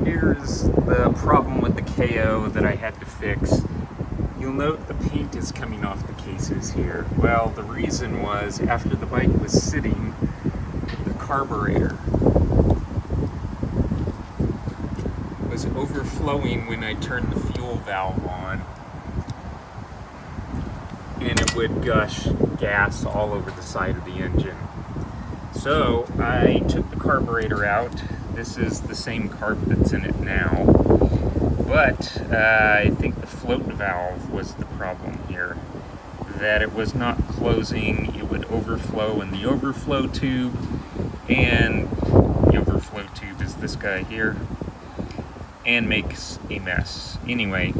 here's the problem with the Kayo that I had to fix. You'll note the paint is coming off the cases here. Well, the reason was after the bike was sitting, the carburetor was overflowing when I turned the fuel valve on, and it would gush gas all over the side of the engine. So I took the carburetor out. This is the same carb that's in it now, but I think the float valve was the problem here, that it was not closing. It would overflow in the overflow tube, and the overflow tube is this guy here, and makes a mess. Anyway,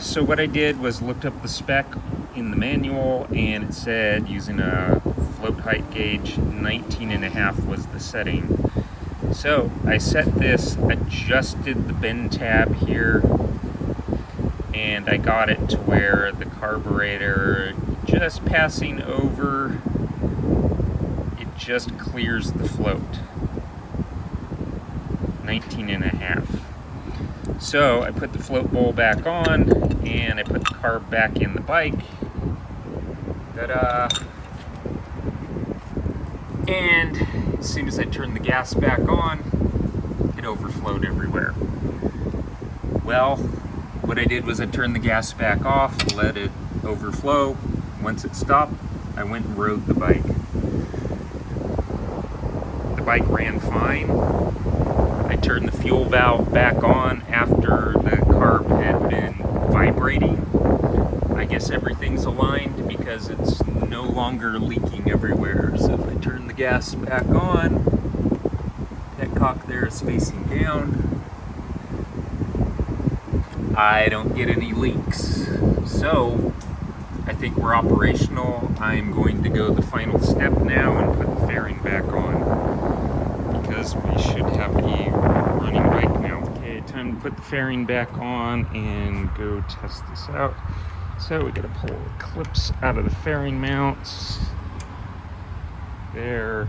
so what I did was looked up the spec in the manual, and it said using a float height gauge, 19.5 was the setting. So I set this, adjusted the bend tab here, and I got it to where the carburetor just passing over, it just clears the float. 19.5. So I put the float bowl back on, and I put the carb back in the bike. Ta-da! And as soon as I turned the gas back on, it overflowed everywhere. Well, what I did was I turned the gas back off, let it overflow. Once it stopped, I went and rode the bike. The bike ran fine. I turned the fuel valve back on after the carb had been vibrating. I guess everything's aligned because it's no longer leaking everywhere. So if I turn the gas back on, that cock there is facing down. I don't get any leaks. So I think we're operational. I'm going to go the final step now and put the fairing back on, because we should have a running bike now. Okay, time to put the fairing back on and go test this out. So we gotta pull the clips out of the fairing mounts. There,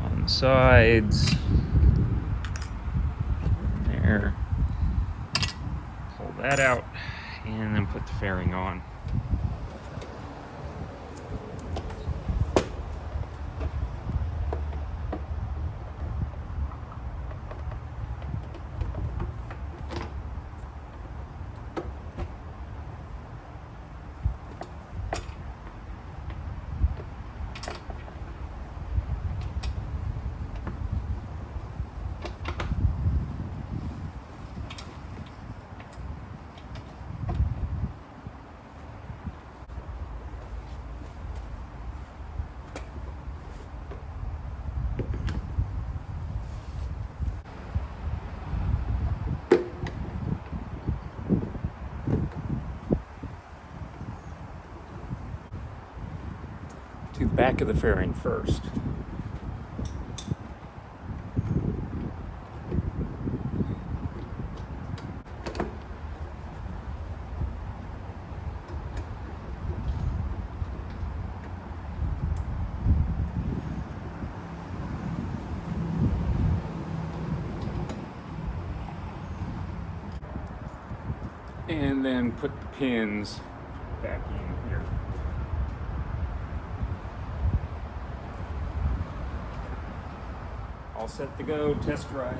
on the sides. There. Pull that out, and then put the fairing on. To the back of the fairing first. And then put the pins back in here. All set to go, test ride.